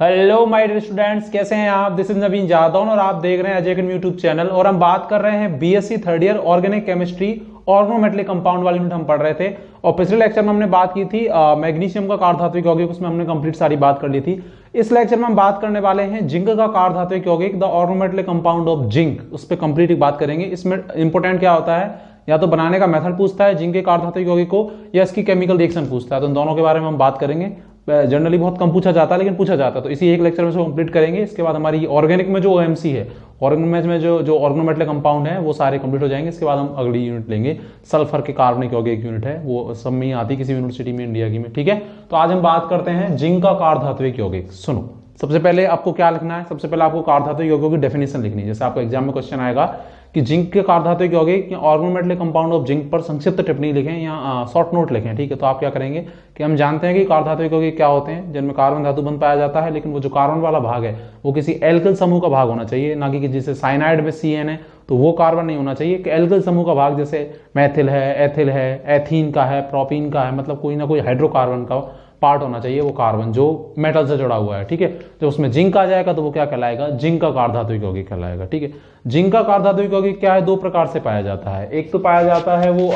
Hello my dear students, कैसे हैं आप। दिस इज नवीन जादौन और आप देख रहे हैं अजय केन यूट्यूब चैनल। और हम बात कर रहे हैं BSc third year organic chemistry organometallic compound वाली यूनिट हम पढ़ रहे थे। और पिछले लेक्चर में हमने बात की थी मैग्नीशियम का कार्बधातुक यौगिक, उसमें हमने कंप्लीट सारी बात कर ली थी। इस लेक्चर में हम बात करने वाले हैं जिंक का कार्बधातुक यौगिक, the organometallic compound of zinc, उस पर कंप्लीट बात करेंगे। इसमें इंपॉर्टेंट क्या होता है, या तो बनाने का मेथड पूछता है जिंक के कार्बधातुक यौगिक को, या इसकी केमिकल रिएक्शन पूछता है। तो इन दोनों के बारे में हम बात करेंगे। जनरली बहुत कम पूछा जाता है, लेकिन पूछा जाता है, तो इसी एक लेक्चर में से कंप्लीट करेंगे। इसके बाद हमारी ऑर्गेनिक में जो ओएमसी है, ऑर्गेनिक में जो ऑर्गेनोमेटेलिक कंपाउंड है वो सारे कंप्लीट हो जाएंगे। इसके बाद हम अगली यूनिट लेंगे, सल्फर के कार्बनिक यौगिक यूनिट है, वो सब में ही आती है किसी यूनिवर्सिटी में इंडिया की में। ठीक है, तो आज हम बात करते हैं जिंक का कार्बधातुक यौगिक। सुनो, सबसे पहले आपको क्या लिखना है, सबसे पहले आपको कार्बधातुक यौगिकों की डेफिनेशन लिखनी है। जैसे आपको एग्जाम में क्वेश्चन आएगा कि जिंक के कार्बधातुक यौगिक या ऑर्गेनोमेटेलिक कंपाउंड ऑफ जिंक पर संक्षिप्त टिप्पणी लिखें या शॉर्ट नोट लिखें। ठीक है, तो आप क्या करेंगे कि हम जानते हैं कि कार्बधातुक यौगिक क्या होते हैं, जिनमें कार्बन धातु बंध पाया जाता है, लेकिन वो जो कार्बन वाला भाग है वो किसी एल्किल समूह का भाग होना चाहिए, ना कि जैसे साइनाइड में CN है तो वो कार्बन नहीं होना चाहिए। कि एल्किल समूह का भाग जैसे मैथिल है, एथिल है, एथीन का है, प्रोपीन का है, मतलब कोई ना कोई हाइड्रोकार्बन का पार्ट होना चाहिए वो कार्बन जो मेटल से जुड़ा हुआ है। ठीक है, जब उसमें जिंक आ जाएगा तो वो क्या कहलाएगा, जिंक का कार्बधातुक यौगिक कहलाएगा। ठीक है, जिंक का कार्बधातुक यौगिक क्या है, दो प्रकार से पाया जाता है। एक तो पाया जाता है वो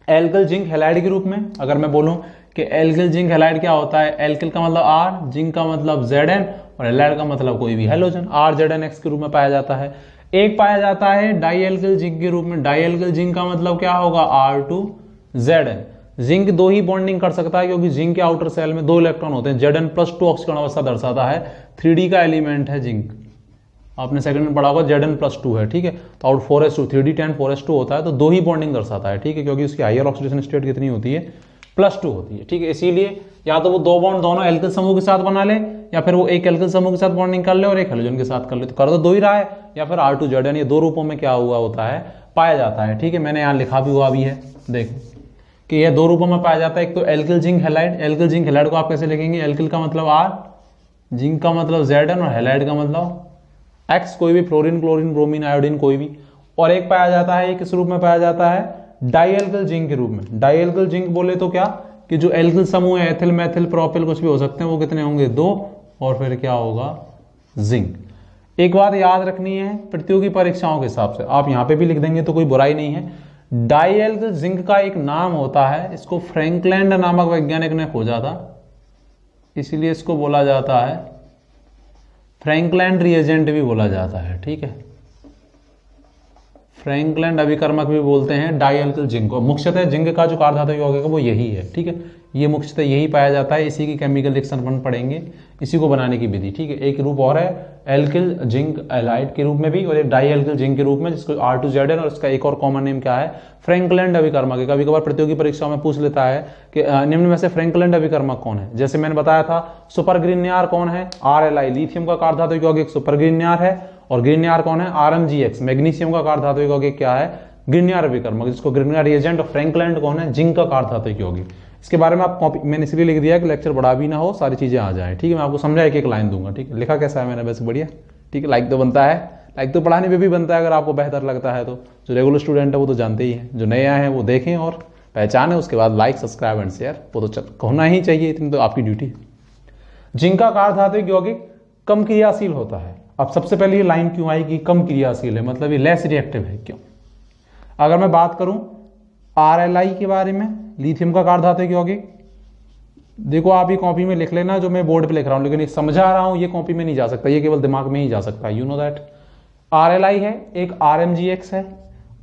एल्किल जिंक हैलाइड के रूप में। अगर मैं बोलूं कि एल्किल जिंक हैलाइड क्या होता है, एल्किल का मतलब R, जिंक का मतलब Zn और हैलाइड का मतलब कोई भी हैलोजन, RZnX के रूप में पाया जाता है। एक पाया जाता है डाई एल्किल जिंक के रूप में। डाई एल्किल जिंक का मतलब क्या होगा, R2Zn। जिंक दो ही बॉन्डिंग कर सकता है, क्योंकि जिंक के आउटर सेल में दो इलेक्ट्रॉन होते हैं। Zn+2 ऑक्सीकरण अवस्था दर्शाता है। 3D का एलिमेंट है जिंक, आपने सेकंड में पढ़ा होगा Zn+2 है। ठीक है, तो आउट 4s2, 3D10 4s2 होता है, तो दो ही बॉन्डिंग दर्शाता है। ठीक है, क्योंकि उसकी हायर ऑक्सीडेशन स्टेट कितनी होती है, +2 होती है। ठीक है, इसीलिए या तो वो दो बॉन्ड दोनों एल्किल समूह के साथ बना ले, या फिर वो एक एल्किल समूह के साथ बॉन्डिंग कर ले और एक हैलोजन के साथ कर ले, तो कर तो दो ही रहा है। या फिर R2Zn, ये दो रूपों में क्या हुआ होता है, पाया जाता है। ठीक है, मैंने यहाँ लिखा भी हुआ भी है, देखो कि यह दो रूपों में पाया जाता है। एक तो alkyl zinc halide. Alkyl zinc halide को आप कैसे लिखेंगे, एल्किल का मतलब R, जिंक का मतलब Zn और हैलाइड का मतलब X, कोई भी फ्लोरीन, क्लोरीन, ब्रोमीन, आयोडीन कोई भी। और एक पाया जाता है, किस रूप में पाया जाता है, डाईएल्किल जिंक के रूप में। डाईएल्किल जिंक बोले तो क्या कि जो एल्किल समूह है, एथिल, मैथिल, प्रोपिल कुछ भी हो सकते हैं, वो कितने होंगे, 2, और फिर क्या होगा, जिंक। एक बात याद रखनी है, प्रतियोगी परीक्षाओं के हिसाब से आप यहाँ पे भी लिख देंगे तो कोई बुराई नहीं है। डाईएल्किल जिंक का एक नाम होता है, इसको फ्रैंकलैंड नामक वैज्ञानिक ने खोजा था, इसीलिए इसको बोला जाता है फ्रैंकलैंड रिएजेंट भी बोला जाता है। ठीक है, फ्रैंकलैंड अभिकर्मक भी बोलते हैं डाईएल्किल जिंक को। मुख्यतः जिंक का जो कार्बधातुक यौगिक है वो यही है। ठीक है, ये मुख्यतः यही पाया जाता है, इसी की केमिकल रिएक्शन अपन पढ़ेंगे, इसी को बनाने की विधि। ठीक है, एक रूप और है एल्किल जिंक हैलाइड के रूप में भी, और एक डाईएल्किल जिंक के रूप में, जिसको R2Zn, और इसका एक और कॉमन नेम क्या है, फ्रैंकलैंड अभिकर्मक। कभी कभार प्रतियोगी परीक्षाओं में पूछ लेता है कि निम्न में से फ्रैंकलैंड अभिकर्मक कौन है। जैसे मैंने बताया था, सुपर ग्रीनियर कौन है, RLI, लिथियम का कार्बधातुक यौगिक सुपर ग्रीनियर है। और ग्रीनियर कौन है, RMgX, मैग्नीशियम का कार्बधातुक यौगिक क्या है, ग्रीनियर अभिकर्मक, जिसको ग्रीनियर रिएजेंट। और फ्रैंकलैंड कौन है, जिंक का कार्बधातुक यौगिक। इसके बारे में आप कॉपी, मैंने इसलिए लिख दिया कि लेक्चर बड़ा भी ना हो, सारी चीजें आ जाए। ठीक है, मैं आपको समझा एक एक लाइन दूंगा। ठीक है, लिखा कैसा है मैंने, वैसे बढ़िया। ठीक है, लाइक तो बनता है, लाइक तो पढ़ाने में भी बनता है अगर आपको बेहतर लगता है तो। जो रेगुलर स्टूडेंट है वो तो जानते ही हैं, जो नए आए हैं वो देखें और पहचाने, उसके बाद लाइक, सब्सक्राइब एंड शेयर, वो तो होना ही चाहिए, इतनी तो आपकी ड्यूटी है। जिंक का कार्बधातुक यौगिक कम क्रियाशील होता है। अब सबसे पहले ये लाइन क्यों आई कि कम क्रियाशील है, मतलब ये लेस रिएक्टिव है, क्यों। अगर मैं बात करूं RLI के बारे में, लिथियम का कार्बधातुक यौगिक, देखो आप ये कॉपी में लिख लेना जो मैं बोर्ड पे लिख रहा हूं, लेकिन ये समझा रहा हूं, ये कॉपी में नहीं जा सकता, ये केवल दिमाग में ही जा सकता है। यू नो दैट RLI है, एक RMgX है,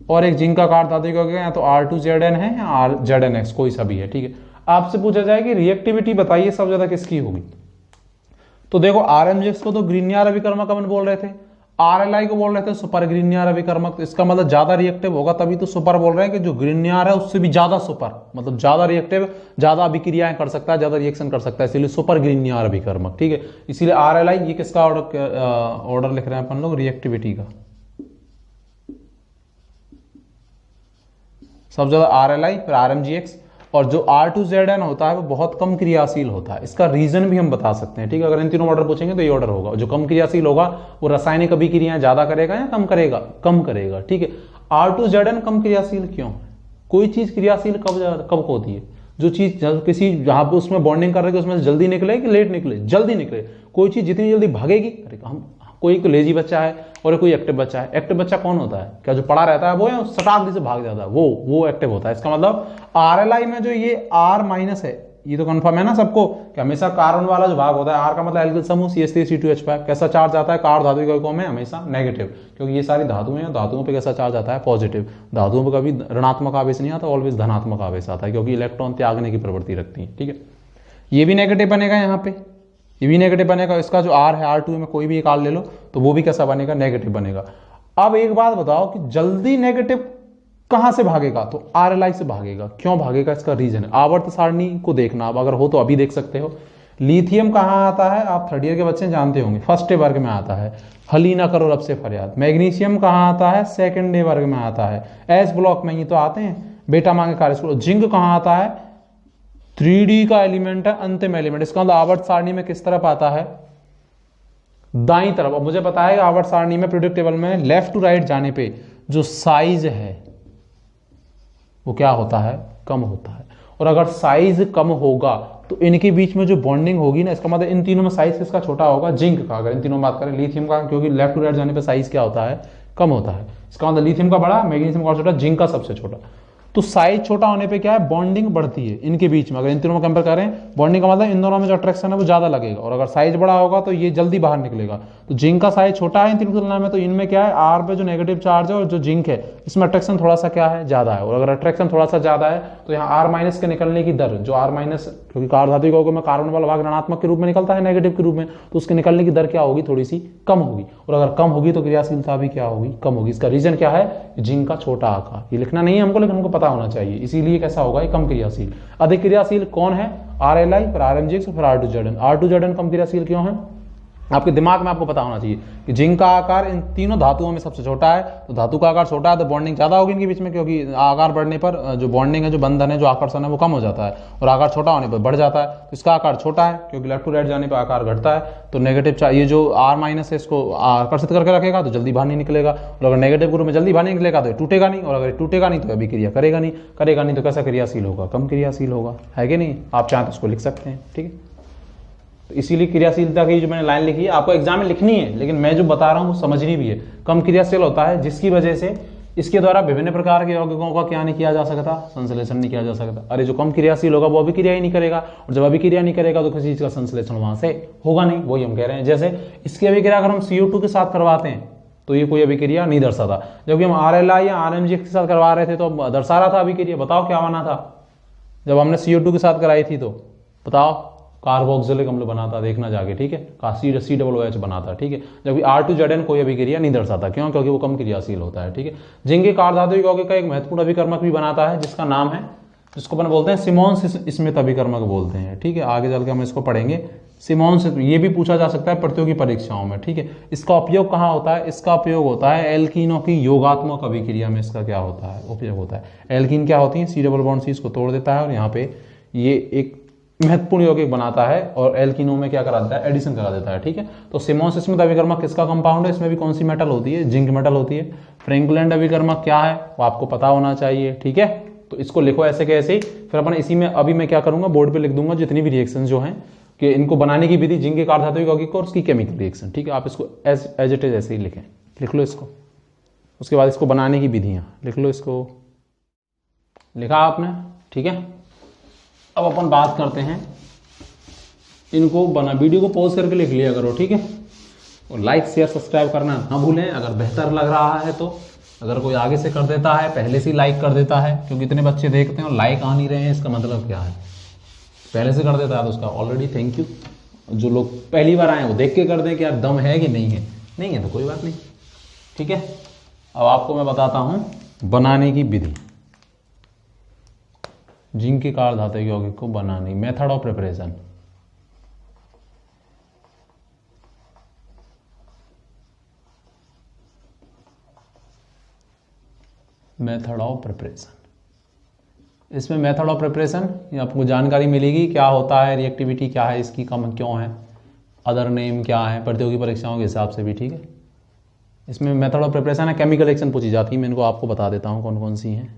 और एक जिंक का कार्बधातुक यौगिक है, या तो R2Zn है या RZnX, कोई सा भी है। ठीक है, आपसे पूछा जाए कि रिएक्टिविटी बताइए सबसे ज्यादा किसकी होगी, तो देखो RMgX को तो ग्रीनियर अभिकर्मक अपन बोल रहे थे, RLI को बोल रहे थे सुपर ग्रीनियर अभिकर्मक। तो इसका मतलब ज्यादा रिएक्टिव होगा, तभी तो सुपर बोल रहे हैं कि जो ग्रीनियर है उससे भी ज्यादा सुपर, मतलब ज्यादा रिएक्टिव, ज्यादा अभिक्रियाएं कर सकता है, ज्यादा रिएक्शन कर सकता है, इसीलिए सुपर ग्रीनियर अभिकर्मक। ठीक है, इसीलिए RLI, ये किसका ऑर्डर लिख रहे हैं अपन लोग, रिएक्टिविटी का। सबसे ज्यादा RLI, फिर RMgX, और जो R2Zn होता है वो बहुत कम क्रियाशील होता है। इसका रीजन भी हम बता सकते हैं। ठीक है, अगर इन तीनों ऑर्डर पूछेंगे तो ये ऑर्डर होगा। जो कम क्रियाशील होगा वो रासायनिक अभिक्रियाएं ज्यादा करेगा या कम करेगा, कम करेगा। ठीक है, R2Zn कम क्रियाशील क्यों, कोई चीज क्रियाशील कब होती है, जो चीज किसी जहां पर उसमें बॉन्डिंग कर रहे उसमें से जल्दी निकले कि लेट निकले, जल्दी निकले। कोई चीज जितनी जल्दी भागेगी, अरे हम कोई लेजी बच्चा है और कोई एक्टिव बच्चा है। एक्टिव बच्चा कौन होता है? क्या जो पड़ा रहता है वो, या सटाक से भाग जाता है वो एक्टिव होता है। इसका मतलब RLI में जो ये R माइनस है, ये तो कंफर्म है ना सबको कि हमेशा कार्बन वाला जो भाग होता है, R का मतलब एल्किल समूह CH3CO2H5, कैसा चार्ज आता है कार्ब धातु यौगिकों में? हमेशा नेगेटिव, क्योंकि ये सारी धातुएं हैं, धातुओं पे कैसा चार्ज आता है? पॉजिटिव। धातुओं पे कभी ऋणात्मक आवेश नहीं आता, ऑलवेज धनात्मक आवेश आता है, क्योंकि इलेक्ट्रॉन त्यागने की प्रवृत्ति रखती है। ठीक है, ये भी नेगेटिव बनेगा, यहाँ पे ये भी नेगेटिव बनेगा। इसका जो R है, R2 में कोई भी एक R ले लो तो वो भी कैसा बनेगा? नेगेटिव बनेगा। अब एक बात बताओ कि जल्दी नेगेटिव कहां से भागेगा? तो RLI से भागेगा। क्यों भागेगा? इसका रीजन है, आवर्त सारणी को देखना। अब अगर हो तो अभी देख सकते हो। लिथियम कहां आता है? आप थर्ड ईयर के बच्चे जानते होंगे, फर्स्ट वर्ग में आता है, हली ना करो रब से फरियाद। मैग्नीशियम कहां आता है? सेकंड वर्ग में आता है। एस ब्लॉक में ये तो आते हैं, बेटा मांगे कार्य। जिंक कहां आता है? 3D का एलिमेंट है, अंतिम एलिमेंट। इसका मतलब आवर्त सारणी में किस तरफ आता है? दाईं तरफ। अब मुझे पता है आवर्त सारणी में पीरियोडिक टेबल में लेफ्ट टू राइट जाने पे जो साइज है वो क्या होता है? कम होता है। और अगर साइज कम होगा तो इनके बीच में जो बॉन्डिंग होगी ना, इसका मतलब इन तीनों में साइज किसका छोटा होगा? जिंक का। अगर इन तीनों में बात करें, लिथियम का, क्योंकि लेफ्ट टू राइट जाने पे साइज क्या होता है? कम होता है। इसका मतलब लिथियम का बड़ा, मैग्नीशियम का छोटा, जिंक का सबसे छोटा। तो साइज छोटा होने पे क्या है? बॉन्डिंग बढ़ती है इनके बीच में। अगर इन तीनों में कंपेयर करें, बॉन्डिंग का मतलब इन दोनों में जो अट्रैक्शन है वो ज्यादा लगेगा। और अगर साइज बड़ा होगा तो ये जल्दी बाहर निकलेगा। तो जिंक का साइज छोटा है इन तीनों की तुलना में, तो इनमें क्या है? R पे जो नेगेटिव चार्ज है और जो जिंक है इसमें अट्रैक्शन थोड़ा सा क्या है? ज्यादा है। और अगर अट्रैक्शन थोड़ा सा ज्यादा है तो यहाँ R माइनस के निकलने की दर, जो R माइनस, क्योंकि कार्ब धातु यौगिकों में कार्बन वाला भाग ऋणात्मक के रूप में निकलता है, नेगेटिव के रूप में, तो उसके निकलने की दर क्या होगी? थोड़ी सी कम होगी। और अगर कम होगी तो क्रियाशीलता भी क्या होगी? कम होगी। इसका रीजन क्या है? जिंक का छोटा आकार। ये लिखना नहीं है हमको, लेकिन हमको पता होना चाहिए। इसीलिए कैसा होगा? ये कम क्रियाशील। अधिक क्रियाशील कौन है? RLI, फिर RMGX, फिर R2ZN। R2ZN कम क्रियाशील क्यों है? आपके दिमाग में आपको पता होना चाहिए कि जिंक का आकार इन तीनों धातुओं में सबसे छोटा है, तो धातु का आकार छोटा है तो बॉन्डिंग ज्यादा होगी इनके बीच में, क्योंकि आकार बढ़ने पर जो बॉन्डिंग है, जो बंधन है, जो आकर्षण है वो कम हो जाता है, और आकार छोटा होने पर बढ़ जाता है। तो इसका आकार छोटा है, क्योंकि लेफ्ट टू राइट जाने पर आकार घटता है। तो नेगेटिव ये जो R माइनस है इसको आकर्षित करके रखेगा तो जल्दी बाहर नहीं निकलेगा। और अगर नेगेटिव ग्रुप में जल्दी बाहर नहीं निकलेगा तो टूटेगा नहीं, और अगर टूटेगा नहीं तो अभी क्रिया करेगा नहीं तो कैसा क्रियाशील होगा? कम क्रियाशील होगा, है कि नहीं? आप चाहें तो उसको लिख सकते हैं। ठीक है, इसीलिए क्रियाशीलता की जो मैंने लाइन लिखी है आपको एग्जाम में लिखनी है, लेकिन मैं जो बता रहा हूं वो समझनी भी है। कम क्रियाशील होता है जिसकी वजह से इसके द्वारा विभिन्न प्रकार के यौगिकों का क्या नहीं किया जा सकता? संश्लेषण नहीं किया जा सकता। अरे जो कम क्रियाशील होगा वो अभी क्रिया ही नहीं करेगा, और जब अभी क्रिया नहीं करेगा तो किसी चीज का संश्लेषण वहां से होगा नहीं। वही हम कह रहे हैं, जैसे इसकी अभिक्रिया अगर हम CO2 के साथ करवाते हैं तो ये कोई अभिक्रिया नहीं दर्शाता, जबकि हम RLI या RMGX के साथ करवा रहे थे तो दर्शा रहा था अभिक्रिया। बताओ क्या बना था जब हमने CO2 के साथ कराई थी? तो बताओ, कार्बोक्सिलिक अम्ल बना था, देखना जाके। ठीक है, COOH बना था। ठीक है, जबकि R2ZN कोई अभिक्रिया नहीं दर्शाता। क्यों? क्योंकि वो कम क्रियाशील होता है। ठीक है, जिंक कार्ब धातु यौगिक का एक महत्वपूर्ण अभिकर्मक भी बनाता है, जिसका नाम है, जिसको अपन बोलते हैं सिमोन्स स्मिथ अभिकर्मक बोलते हैं। ठीक है, आगे चल के हम इसको पढ़ेंगे। सिमोन्स, ये भी पूछा जा सकता है प्रतियोगी परीक्षाओं में। ठीक है, इसका उपयोग कहाँ होता है? इसका उपयोग होता है एल्कीनों की योगात्मक अभिक्रिया में। इसका क्या होता है? उपयोग होता है। एल्कीन क्या होती है? C डबल बॉन्ड C इसको तोड़ देता है और यहाँ पे ये एक महत्वपूर्ण यौगिक बनाता है, और एल्कीनों में क्या करा देता है? एडिशन करा देता है। ठीक है, तो सिमोन्स स्मिथ अभिकर्मक किसका कंपाउंड है? इसमें भी कौन सी मेटल होती है? जिंक मेटल होती है। फ्रैंकलैंड अभिकर्मक क्या है वो आपको पता होना चाहिए। ठीक है, तो इसको लिखो ऐसे कैसे, फिर अपन इसी में अभी मैं क्या करूंगा, बोर्ड पे लिख दूंगा जितनी भी रिएक्शन जो हैं कि इनको बनाने की विधि, जिंक के कार्ब धातु यौगिक और उसकी केमिकल रिएक्शन। ठीक है, आप इसको एज इट इज ऐसे ही लिखें, लिख लो इसको। उसके बाद इसको बनाने की विधियां लिख लो। इसको लिखा आपने? ठीक है, अब अपन बात करते हैं इनको बना। वीडियो को पॉज करके लिख लिया करो। ठीक है, और लाइक शेयर सब्सक्राइब करना ना भूलें। अगर बेहतर लग रहा है तो, अगर कोई आगे से कर देता है, पहले से लाइक कर देता है, क्योंकि इतने बच्चे देखते हैं और लाइक आ नहीं रहे हैं, इसका मतलब क्या है? पहले से कर देता है तो उसका ऑलरेडी थैंक यू। जो लोग पहली बार आए वो देख के कर दें कि यार दम है कि नहीं है। नहीं है तो कोई बात नहीं। ठीक है, अब आपको मैं बताता हूं बनाने की विधि, जिंक के कार्ब धातु यौगिक को बनाने, method of preparation. Method of preparation, इसमें मेथड ऑफ प्रिपरेशन आपको जानकारी मिलेगी क्या होता है, रिएक्टिविटी क्या है इसकी, कम क्यों है, अदर नेम क्या है प्रतियोगी परीक्षाओं के हिसाब से भी। ठीक है, इसमें मेथड ऑफ प्रिपरेशन है, केमिकल रिएक्शन पूछी जाती है। मैं इनको आपको बता देता हूं कौन कौन सी हैं।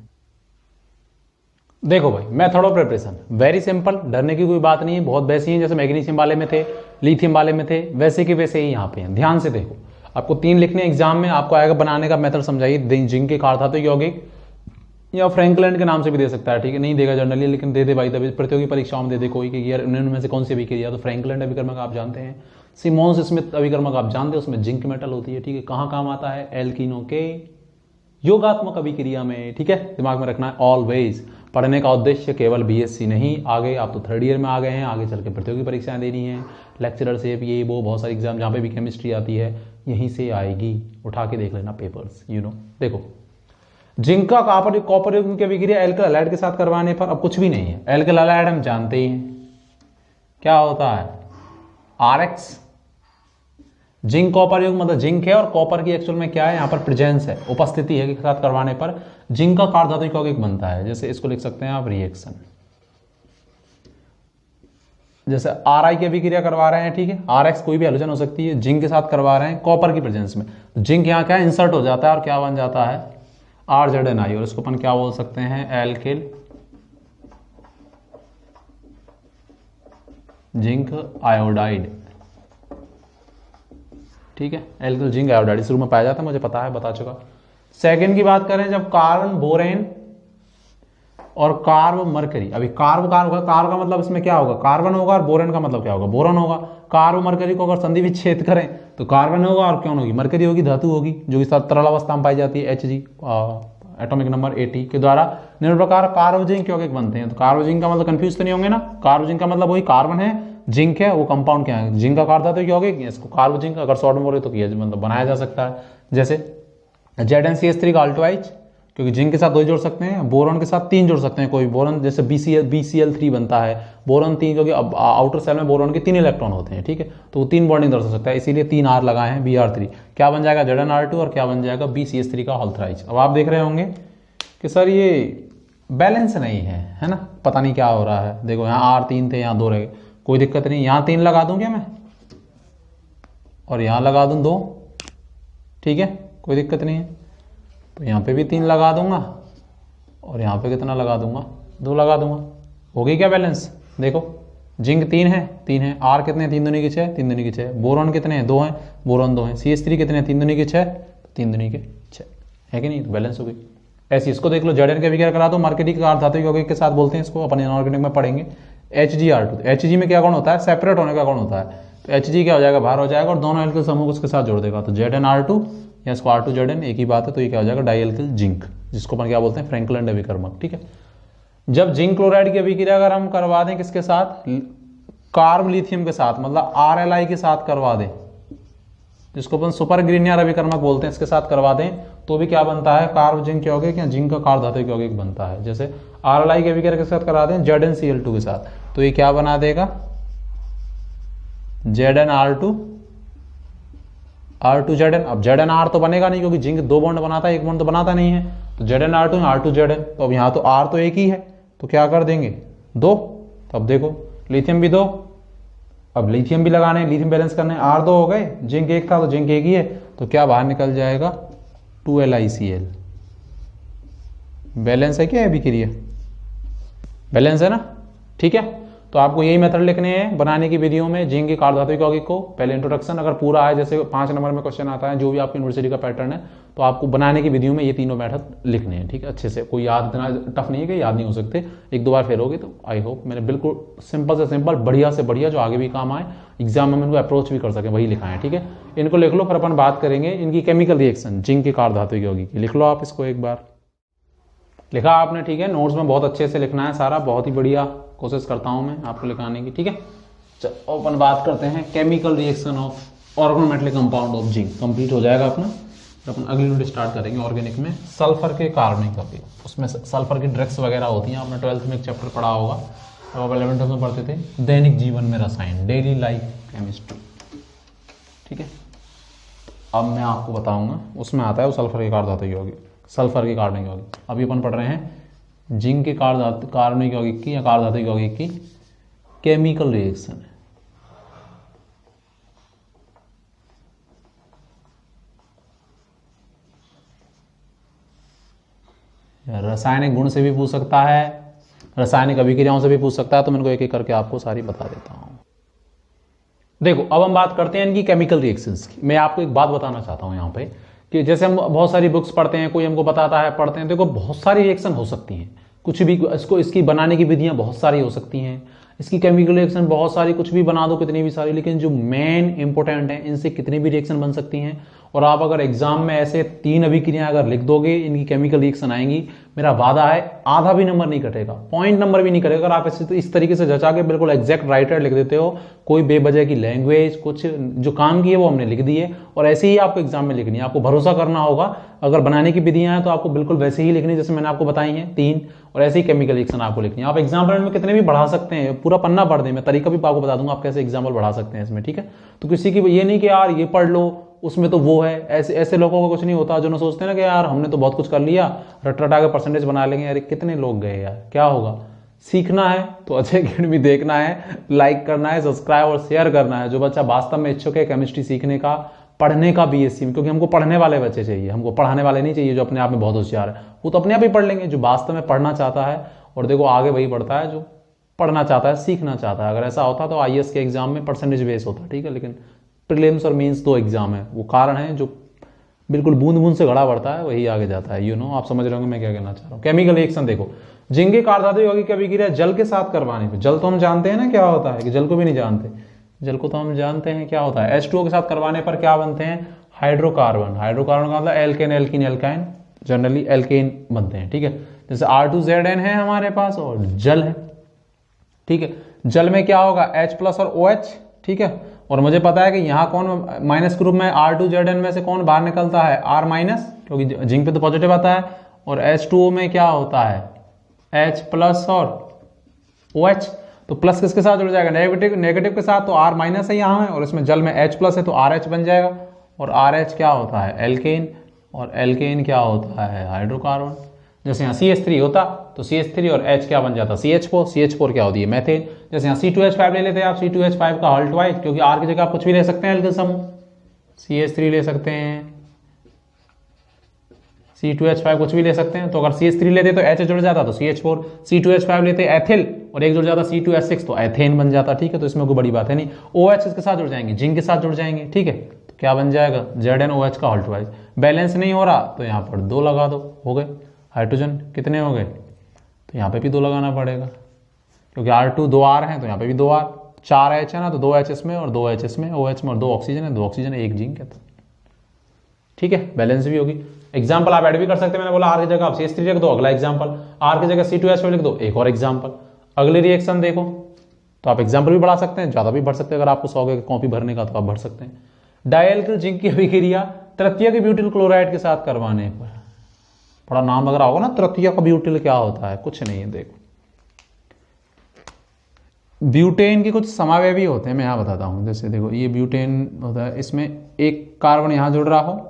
देखो भाई, method of preparation very simple, डरने की कोई बात नहीं है, बहुत वैसे ही जैसे मैग्नीशियम वाले में थे, लिथियम वाले में थे, वैसे के वैसे ही यहाँ पे हैं। ध्यान से देखो, आपको 3 लिखने एग्जाम में, आपको आएगा बनाने का मेथड समझाइए। जिंक के कार्बोहाइड्रेट यौगिक, या फ्रैंकलैंड के नाम से भी दे सकता है, ठीक है, नहीं देगा जनरली, लेकिन दे दे भाई, तभी प्रतियोगी परीक्षाओं में दे दे कोई कि यार उनमें से कौन सी अभिक्रिया, तो फ्रैंकलैंड अभिकर्मक आप जानते हैं, सिमोन्स स्मिथ अभिकर्मक आप जानते हैं, उसमें जिंक मेटल होती है, ठीक है। कहाँ काम आता है, एल्कीनों के योगात्मक अभिक्रिया में, ठीक है, दिमाग में रखना है ऑलवेज। पढ़ने का उद्देश्य केवल बीएससी नहीं, आगे आप तो 3rd ईयर में आ गए हैं, आगे चल के प्रतियोगी परीक्षाएं देनी है, लेक्चररशिप, ये वो बहुत सारे एग्जाम, जहाँ पे भी केमिस्ट्री आती है यहीं से आएगी, उठा के देख लेना पेपर्स, देखो जिंक का कॉपर युग्म की अभिक्रिया एल्किल हैलाइड के साथ करवाने पर अब कुछ भी नहीं है। एल्किल हैलाइड हम जानते ही हैं क्या होता है, RX। जिंक कॉपर युग्म मतलब जिंक है और कॉपर की एक्चुअल में क्या है, यहाँ पर प्रेजेंस है, उपस्थिति है, के साथ करवाने पर जिंक का कार्बोधातु यौगिक बनता है। जैसे इसको लिख सकते हैं आप रिएक्शन, जैसे RI की अभिक्रिया करवा रहे हैं, ठीक है, RX कोई भी हैलोजन हो सकती है, जिंक के साथ करवा रहे हैं कॉपर की प्रेजेंस में, जिंक यहाँ क्या है, इंसर्ट हो जाता है और क्या बन जाता है, RZNI, और इसको अपन क्या बोल सकते हैं, एल्किल जिंक आयोडाइड, ठीक है, एल्किल जिंक आयोडाइड इस रूप में पाया जाता है, मुझे पता है, बता चुका। सेकंड की बात करें, जब कार्बन बोरेन और कार्ब मरकरी, अभी कार्ब का मतलब इसमें क्या होगा, कार्बन होगा, और बोरेन का मतलब क्या होगा, बोरन होगा। कार्ब मरकरी को अगर संधि विच्छेद करें तो कार्बन होगा, और कौन होगी, मरकरी होगी, धातु होगी, जो इस तरल अवस्था में पाई जाती है, Hg एटॉमिक नंबर 80 के द्वारा निम्न प्रकार कार्बोजिंक यौगिक बनते हैं। तो कार्बोजिंक का मतलब कंफ्यूज तो नहीं होंगे ना, कार्बोजिंक का मतलब वही कार्बन है, जिंक है, वो कंपाउंड क्या है, जिंक का कार्बोधातु यौगिक, इसको कार्बोजिंक अगर शॉर्ट में बोले तो किया मतलब बनाया जा सकता है। जैसे ZnCH3 का अल्टोइच, क्योंकि जिंक के साथ 2 जोड़ सकते हैं, बोरॉन के साथ 3 जोड़ सकते हैं, कोई बोरॉन जैसे BCl3 बनता है, बोरॉन 3, क्योंकि अब आउटर सेल में बोरॉन के 3 इलेक्ट्रॉन होते हैं, ठीक है, तो वो 3 बॉन्डिंग दर्शा सकता है, इसीलिए 3 R लगाए हैं, Br3, क्या बन जाएगा ZnR2, और क्या बन जाएगा BCH3 का अल्टोइच। अब आप देख रहे होंगे कि सर ये बैलेंस नहीं है ना, पता नहीं क्या हो रहा है। देखो यहाँ R3 थे, यहाँ 2 रह गए, कोई दिक्कत नहीं, यहाँ 3 लगा दूं क्या मैं, और यहाँ लगा दूं 2, ठीक है, कोई दिक्कत नहीं है। तो यहाँ पे भी 3 लगा दूंगा, और यहाँ पे कितना लगा दूंगा, 2 लगा दूंगा, हो गई क्या बैलेंस। देखो जिंक 3 है, 3 है, R कितने, 3 दूनी के 6, 3 दूनी के 6, बोरॉन कितने हैं, 2 हैं, बोरॉन 2 हैं, CH3 कितने, 3 दूनी के 6, 3 दूनी के 6 है कि नहीं, तो बैलेंस हो गई। ऐसे इसको देख लो, Zn के अभिक्रिया करा दो, मरकरी का धातु यौगिक के साथ बोलते हैं इसको, अपन इनऑर्गेनिक में पढ़ेंगे, Hgr2, Hg में क्या गुण होता है, सेपरेट होने का गुण होता है, तो Hg क्या हो जाएगा, बाहर हो जाएगा, और दोनों एल्किल समूह उसके साथ जोड़ देगा, तो ZnR2 या इसको R2Zn एक ही बात है, तो ये क्या हो जाएगा, डाइएल्किल जिंक, जिसको अपन क्या बोलते हैं, फ्रैंकलैंड अभिकर्मक, ठीक है। जब जिंक क्लोराइड की अभिक्रिया अगर हम करवा दें किसके साथ, कार्ब लिथियम के साथ, मतलब RLI के साथ करवा दें, जिसको अपन सुपर ग्रीनियर अभिकर्मक बोलते हैं, इसके साथ करवा दें, तो भी क्या बनता है, कार्ब जिंक यौगिक या जिंक का कार्बोधातु यौगिक बनता है। जैसे RLI के अभिक्रिया के साथ करा दें ZnCl2 के साथ, तो ये क्या बना देगा, ZnR2 R2Zn। अब ZnR तो बनेगा नहीं, क्योंकि जिंक 2 बॉन्ड बनाता है, 1 बॉन्ड तो बनाता नहीं है, तो ZnR2 R2Zn, तो अब यहाँ तो R तो एक ही है, तो क्या कर देंगे 2, तो अब देखो लिथियम भी 2, अब लिथियम भी लगाने, लिथियम बैलेंस करने, R 2 हो गए, जिंक 1 था तो जिंक 1 ही है, तो क्या बाहर निकल जाएगा 2LiCl। बैलेंस है क्या अभिक्रिया, बैलेंस है ना, ठीक है। तो आपको यही मेथड लिखने हैं बनाने की विधियों में, जिंक के कार्बोधातु यौगिक को, पहले इंट्रोडक्शन अगर पूरा है, जैसे 5 नंबर में क्वेश्चन आता है, जो भी आपकी यूनिवर्सिटी का पैटर्न है, तो आपको बनाने की विधियों में ये तीनों मेथड लिखने हैं, ठीक है, अच्छे से, कोई याद इतना टफ नहीं है कि याद नहीं हो सकते, 1-2 बार फेल होगी, तो आई होप मैंने बिल्कुल सिंपल से सिंपल, बढ़िया से बढ़िया, जो आगे भी काम आए, एग्जाम में इनको अप्रोच भी कर सके, वही लिखा है, ठीक है। इनको लिख लो, फिर अपन बात करेंगे इनकी केमिकल रिएक्शन, जिंक के कार्बोधातु यौगिक की, लिख लो आप इसको एक बार, लिखा आपने, ठीक है, नोट्स में बहुत अच्छे से लिखना है सारा, बहुत ही बढ़िया कोशिश करता हूं मैं आपको लिखाने की, ठीक है। चलो अपन बात करते हैं chemical reaction of organometallic compound of zinc, complete हो जाएगा अपना, फिर अपन अगली यूनिट स्टार्ट करेंगे ऑर्गेनिक में, सल्फर के कार्बनिक अम्ल, उसमें सल्फर की ड्रग्स वगैरह होती हैं, आपने 12th में एक चैप्टर पढ़ा होगा, अब आप 11th में पढ़ते थे, दैनिक जीवन में रसायन, डेली लाइफ केमिस्ट्री, ठीक है। अब मैं आपको बताऊंगा, उसमें आता है वो सल्फर के कार्बोधातु यौगिक, सल्फर के कार्बनिक यौगिक, अभी अपन पढ़ रहे हैं जिंक के कार्बनिक यौगिक की या कार्बोधातु यौगिक की केमिकल रिएक्शन है। रासायनिक गुण से भी पूछ सकता है, रासायनिक अभिक्रियाओं से भी पूछ सकता है, तो मैं इनको एक एक करके आपको सारी बता देता हूँ। देखो अब हम बात करते हैं इनकी केमिकल रिएक्शंस की। मैं आपको एक बात बताना चाहता हूँ यहाँ पे कि जैसे हम बहुत सारी बुक्स पढ़ते हैं, कोई हमको बताता है, पढ़ते हैं, देखो बहुत सारी रिएक्शन हो सकती हैं, कुछ भी इसकी बनाने की विधियां बहुत सारी हो सकती हैं, इसकी केमिकल रिएक्शन बहुत सारी, कुछ भी बना दो कितनी भी सारी, लेकिन जो मेन इंपॉर्टेंट है इनसे कितनी भी रिएक्शन बन सकती हैं। और आप अगर एग्जाम में ऐसे 3 अभिक्रियाएं अगर लिख दोगे, इनकी केमिकल रिएक्शन आएंगी, मेरा वादा है आधा भी नंबर नहीं कटेगा, पॉइंट नंबर भी नहीं कटेगा। अगर आप इस तरीके से जचा के बिल्कुल एग्जैक्ट राइटर लिख देते हो, कोई बेवजह की लैंग्वेज, कुछ जो काम की है वो हमने लिख दी है, और ऐसे ही आपको एग्जाम में लिखनी है। आपको भरोसा करना होगा, अगर बनाने की विधियां हैं तो आपको बिल्कुल वैसे ही लिखनी जैसे मैंने आपको बताई हैं 3, और ऐसे ही केमिकल रिएक्शन आपको लिखनी है। आप एग्जाम्पल में कितने भी बढ़ा सकते हैं, पूरा पन्ना पढ़ दें, मैं तरीका भी आपको बता दूंगा आप कैसे एग्जाम्पल बढ़ा सकते हैं इसमें, ठीक है। तो किसी की ये नहीं कि यार ये पढ़ लो उसमें तो वो है, ऐसे लोगों को कुछ नहीं होता जो ना सोचते हैं ना कि यार हमने तो बहुत कुछ कर लिया, रट रटा के परसेंटेज बना लेंगे। यार कितने लोग गए यार, क्या होगा। सीखना है तो अजय अकेडमी देखना है, लाइक करना है, सब्सक्राइब और शेयर करना है। जो बच्चा वास्तव में इच्छुक है केमिस्ट्री सीखने का, पढ़ने का बीएससी में, क्योंकि हमको पढ़ने वाले बच्चे चाहिए, हमको पढ़ाने वाले नहीं चाहिए जो अपने आप में बहुत होशियार है, वो तो अपने आप ही पढ़ लेंगे। जो वास्तव में पढ़ना चाहता है, और देखो आगे वही बढ़ता है जो पढ़ना चाहता है, सीखना चाहता है। अगर ऐसा होता तो आईएएस के एग्जाम में परसेंटेज बेस होता, ठीक है, लेकिन प्रीलिम्स और मेंस 2 एग्जाम है, वो कारण है जो बिल्कुल बूंद बूंद से घड़ा बढ़ता है वही आगे जाता है। आप समझ रहे होंगे मैं क्या कहना चाह रहा हूँ। केमिकल रिएक्शन देखो, जिंक की कार्बोधातु यौगिक की अभिक्रिया जल के साथ करवाने पे, जल तो हम जानते हैं ना क्या होता है, कि जल को भी नहीं जानते, जल को तो हम जानते हैं क्या होता है। H2O के साथ करवाने पर क्या बनते हैं, हाइड्रोकार्बन। हाइड्रोकार्बन का मतलब alkane, alkene, alkyne, generally alkane बनते हैं, ठीक है। जैसे R2ZN है हमारे पास और जल है, ठीक है। जल में क्या होगा, H+ और OH, ठीक है। और मुझे पता है कि यहाँ कौन माइनस के रूप में R2ZN में से कौन बाहर निकलता है, R-, क्योंकि जिंक पे तो पॉजिटिव आता है। और H2O में क्या होता है, H+ और OH, तो प्लस किसके साथ जुड़ जाएगा, नेगेटिव के साथ, तो R- है यहाँ है, और इसमें जल में H+ है तो RH बन जाएगा। और RH क्या होता है, एल्केन, और एल्केन क्या होता है, हाइड्रोकार्बन। जैसे यहाँ CH3 होता तो CH3 और H क्या बन जाता, CH4, CH4 क्या होती है, मेथेन। जैसे यहाँ C2H5 ले लेते हैं आप, C2H5 का हॉल्ट वाइज, क्योंकि R की जगह आप कुछ भी ले सकते हैं एल्किल समूह, CH3 ले सकते हैं, C2H5 कुछ भी ले सकते हैं। तो अगर CH3 लेते तो H जुड़ जाता तो CH4, C2H5 लेते एथिल और एक जुड़ जाता C2H6 तो एथेन बन जाता, ठीक है। तो इसमें कोई बड़ी बात है नहीं। OH इसके साथ जुड़ जाएंगे, जिंक के साथ जुड़ जाएंगे, ठीक है। तो क्या बन जाएगा, ZnOH का हॉल्ट वाइज। बैलेंस नहीं हो रहा तो यहाँ पर 2 लगा दो, हो गए। हाइड्रोजन कितने हो गए, तो यहाँ पे भी 2 लगाना पड़ेगा, क्योंकि R2 2 R हैं तो यहाँ पे भी 2 R, 4 H है ना, तो 2 H इसमें और 2 H इसमें, OH में, और 2 ऑक्सीजन है, 2 ऑक्सीजन 1 जिंक है, ठीक है। बैलेंस भी होगी। एग्जाम्पल आप ऐड भी कर सकते हैं, मैंने बोला R की जगह आप CH3 लिख दो, अगला एग्जाम्पल, R की जगह C2H5 लिख दो, एक और एग्जाम्पल। अगली रिएक्शन देखो, तो आप एग्जाम्पल भी बढ़ा सकते हैं, ज्यादा भी भर सकते हैं, अगर आपको 100 कॉपी भरने का तो आप भर सकते हैं। डायल्किल जिंक की अभिक्रिया तृतीयक ब्यूटिल क्लोराइड के साथ करवाने पर, बड़ा नाम लग रहा होगा ना, तृतीयक ब्यूटिल क्या होता है, कुछ नहीं है। देखो ब्यूटेन के कुछ समावयवी होते हैं, मैं यहाँ बताता हूँ। जैसे देखो ये ब्यूटेन होता है, इसमें एक कार्बन यहाँ जुड़ रहा हो,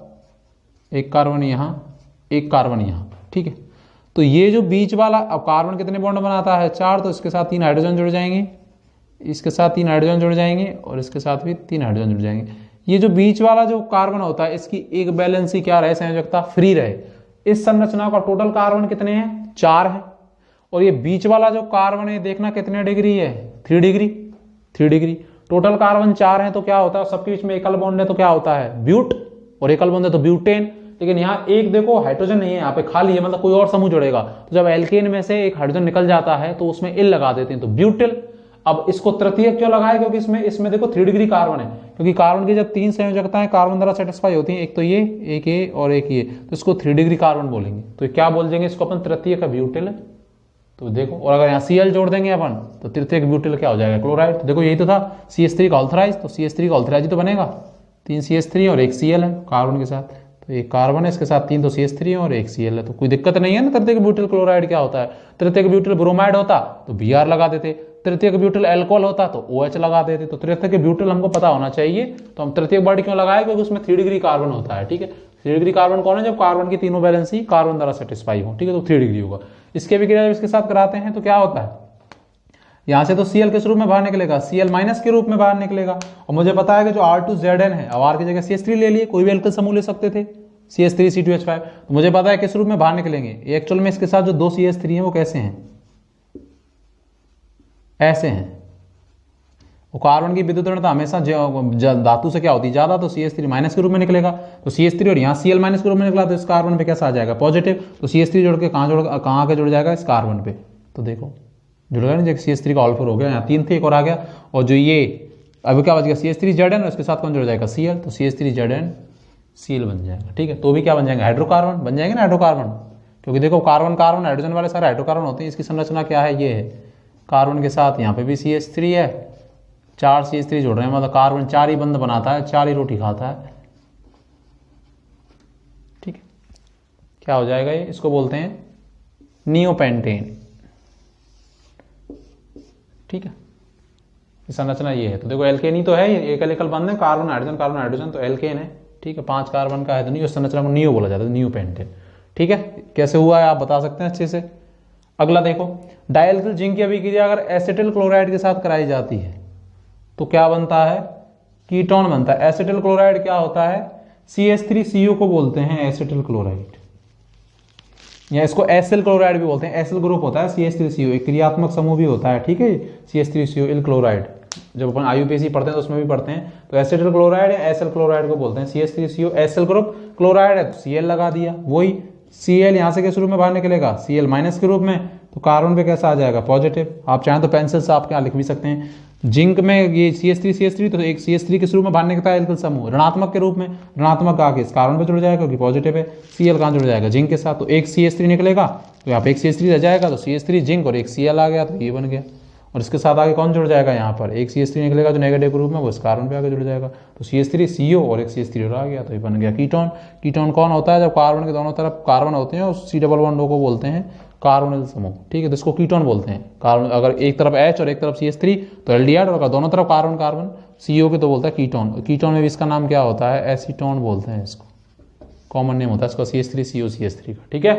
एक कार्बन यहाँ, एक कार्बन यहाँ, ठीक है। तो ये जो बीच वाला, अब कार्बन कितने बॉन्ड बनाता है, 4, तो इसके साथ 3 हाइड्रोजन जुड़ जाएंगे, इसके साथ 3 हाइड्रोजन जुड़ जाएंगे, और इसके साथ भी 3 हाइड्रोजन जुड़ जाएंगे। ये जो बीच वाला जो कार्बन होता है, इसकी एक बैलेंस ही क्या रहे, संयोजकता फ्री रहे। इस संरचना का टोटल कार्बन कितने हैं, 4 है। और ये बीच वाला जो कार्बन है देखना कितने डिग्री है, 3 डिग्री, 3 डिग्री। टोटल कार्बन 4 है तो क्या होता है, सबके बीच में एकल बॉन्ड है तो क्या होता है, ब्यूट, और एकल बॉन्ड है तो ब्यूटेन। लेकिन यहाँ एक देखो हाइड्रोजन नहीं है, यहाँ पे खाली है, मतलब कोई और समूह जुड़ेगा। तो जब एल्केन में से एक हाइड्रोजन निकल जाता है तो उसमें इल लगा देते हैं, तो ब्यूटिल। अब इसको तृतीयक क्यों लगाया, क्योंकि इसमें देखो 3 डिग्री कार्बन है, क्योंकि कार्बन की जब 3 संयोजकताएं कार्बन द्वारा सेटिस्फाई होती हैं, एक तो ये, एक ये और एक ये, तो इसको 3 डिग्री कार्बन बोलेंगे। तो क्या बोल देंगे इसको अपन, तृतीयक ब्यूटिल। तो देखो, और अगर यहाँ Cl जोड़ देंगे अपन तो तृतीयक ब्यूटिल क्या हो जाएगा, क्लोराइड। तो देखो यही तो था, CH3 का ऑल्थराइज, तो CH3 का ऑल्थराइज तो बनेगा, 3 CH3 और 1 Cl है कार्बन के साथ, तो एक कार्बन है, इसके साथ 3 तो CH3 और 1 Cl है, तो कोई दिक्कत नहीं है ना। तृतीयक ब्यूटिल क्लोराइड क्या होता है, तृतीयक ब्यूटिल ब्रोमाइड होता तो Br लगा देते, तृतीयक ब्यूटिल अल्कोहल होता तो OH लगा देते। तो तृतीयक ब्यूटिल हमको पता होना चाहिए, तो हम तृतीयक वर्ड क्यों लगाए, क्योंकि उसमें 3 डिग्री कार्बन होता है, ठीक है। 3 डिग्री कार्बन कौन है, जब कार्बन की तीनों बैलेंस ही कार्बन द्वारा सेटिस्फाई हो, ठीक है, तो 3 डिग्री होगा। इसके अभिक्रिया जब इसके साथ कराते हैं तो क्या होता है, यहां से तो Cl किस रूप में बाहर निकलेगा, Cl- के रूप में बाहर निकलेगा। और मुझे पता है कि जो R2ZN है, अब R की जगह CH3 ले लिए, कोई भी एल्किल समूह ले सकते थे, CH3 C2H5, तो मुझे पता है किस रूप में बाहर निकलेंगे। एक्चुअल में इसके साथ जो 2 CH3 है वो कैसे हैं, ऐसे हैं। वो कार्बन की विद्युत ऋणता हमेशा धातु से क्या होती है, ज्यादा, तो CH3 माइनस के रूप में निकलेगा। तो CH3 और यहाँ Cl माइनस के रूप में निकला, तो इस कार्बन पे कैसा आ जाएगा, पॉजिटिव। तो CH3 जोड़ के कहाँ आके जुड़ जाएगा, इस कार्बन पे। तो देखो जुड़ गया ना, CH3 का ऑल्फर हो गया, यहाँ 3 थे, एक और आ गया। और जो ये अभी क्या बच गया, CH3Zn, और इसके साथ कौन जुड़ जाएगा, Cl, तो CH3Zn Cl बन जाएगा। ठीक है, तो भी क्या बन जाएंगे, हाइड्रोकार्बन बन जाएंगे ना, हाइड्रोकार्बन। क्योंकि देखो कार्बन कार्बन हाइड्रोजन वाले सारे हाइड्रोकार्बन होते हैं। इसकी संरचना क्या है, ये है, कार्बन के साथ यहाँ पे भी CH3 है, 4 CH3 जोड़ रहे हैं, मतलब कार्बन 4 ही बंद बनाता है, 4 ही रोटी खाता है। ठीक है, क्या हो जाएगा ये, इसको बोलते हैं नियोपेंटेन। ठीक है, संरचना ये है। तो देखो एल्केन ही तो है, एक एल्किल बंद है, कार्बन हाइड्रोजन, तो एल्केन है। ठीक है, 5 कार्बन का है, तो नियो संरचना को नियो बोला जाता है, नियोपेंटेन। ठीक है, कैसे हुआ है आप बता सकते हैं अच्छे से। अगला देखो, डायल्किल जिंक की अभिक्रिया अगर एसिटिल क्लोराइड के साथ कराई जाती है तो क्या बनता है, कीटोन बनता है। एसिटिल क्लोराइड क्या होता है, CH3CO को बोलते हैं एसिटिल क्लोराइड, या इसको एसिल क्लोराइड भी बोलते हैं। एसिल ग्रुप होता है CH3CO, एक क्रियात्मक समूह भी होता है। ठीक है, CH3CO इल क्लोराइड, जब अपन IUPAC पढ़ते हैं तो उसमें भी पढ़ते हैं। तो एसिटिल क्लोराइड या एसिल क्लोराइड को बोलते हैं। CH3CO एसिल ग्रुप, क्लोराइड है तो Cl लगा दिया, वही Cl यहाँ से किस रूप में बाहर निकलेगा, Cl माइनस के रूप में। तो कार्बन पे कैसा आ जाएगा, पॉजिटिव। आप चाहें तो पेंसिल से आप क्या लिख भी सकते हैं। जिंक में ये CH3 तो एक CH3 किस रूप में बाहर निकलता है, एल्किल समूह, ऋणात्मक के रूप में। ऋणात्मक आके इस कार्बन पे जुड़ जाएगा क्योंकि पॉजिटिव है। Cl कहाँ जुड़ जाएगा, जिंक के साथ। तो एक CH3 निकलेगा, तो यहाँ पे एक CH3 रह जाएगा, तो CH3 जिंक और एक Cl आ गया, तो ये बन गया। और इसके साथ आगे कौन जुड़ जाएगा, यहाँ पर एक CH3 निकलेगा जो नेगेटिव के रूप में, वो इस कार्बन पे आगे जुड़ जाएगा। तो CH3CO और एक CH3 और आ गया, तो ये बन गया कीटोन। कीटोन कौन होता है, जब कार्बन के दोनों तरफ कार्बन होते हैं, उस C डबल बॉन्ड को बोलते हैं कार्बोनिल समूह। ठीक है, तो इसको कीटोन बोलते हैं। कार्बन अगर एक तरफ H और एक तरफ CH3 तो एल्डिहाइड, और अगर दोनों तरफ कार्बन कार्बन CO के तो बोलता है कीटोन। कीटोन में भी इसका नाम क्या होता है, एसीटोन बोलते हैं इसको, कॉमन नेम होता है इसका CH3CO CH3 का। ठीक है,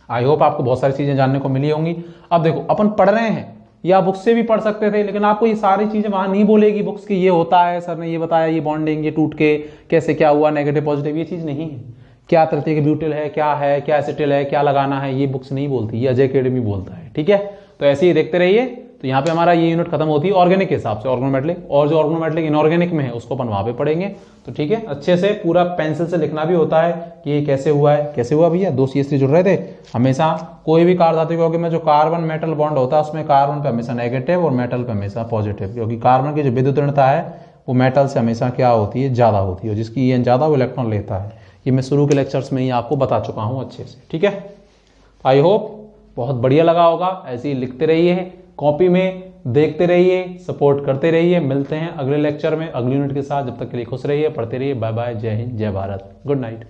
आई होप आपको बहुत सारी चीजें जानने को मिली होंगी। अब देखो अपन पढ़ रहे हैं, या बुक्स से भी पढ़ सकते थे, लेकिन आपको ये सारी चीजें वहां नहीं बोलेगी बुक्स की, ये होता है, सर ने ये बताया, ये बॉन्डिंग, ये टूट के कैसे क्या हुआ, नेगेटिव पॉजिटिव, ये चीज नहीं है। क्या तरह के ब्यूटिल है, क्या एसिटिल है, क्या लगाना है, ये बुक्स नहीं बोलती, ये अजय अकेडमी बोलता है। ठीक है, तो ऐसे ही देखते रहिए। तो यहाँ पे हमारा ये यूनिट खत्म होती है ऑर्गेनिक के हिसाब से, ऑर्गेनोमेटेलिक, और जो ऑर्गेनोमेटेलिक इनऑर्गेनिक में है उसको अपन वहां पे पढ़ेंगे। तो ठीक है, अच्छे से पूरा पेंसिल से लिखना भी होता है कि ये कैसे हुआ है, कैसे हुआ भैया, 2 CH3 जुड़ रहे थे। हमेशा कोई भी कार्बन धातु यौगिक में जो कार्बन मेटल बॉन्ड होता है उसमें कार्बन पे हमेशा नेगेटिव और मेटल पे हमेशा पॉजिटिव, क्योंकि कार्बन की जो विद्युत ऋणता है वो मेटल से हमेशा क्या होती है, ज्यादा होती है, जिसकी EN ज्यादा वो इलेक्ट्रॉन लेता है। ये मैं शुरू के लेक्चर्स में ही आपको बता चुका हूं अच्छे से। ठीक है, आई होप बहुत बढ़िया लगा होगा। ऐसे ही लिखते रहिए, कॉपी में देखते रहिए, सपोर्ट करते रहिए। मिलते हैं अगले लेक्चर में अगली यूनिट के साथ। जब तक के लिए खुश रहिए, पढ़ते रहिए। बाय बाय, जय हिंद, जय भारत, गुड नाइट।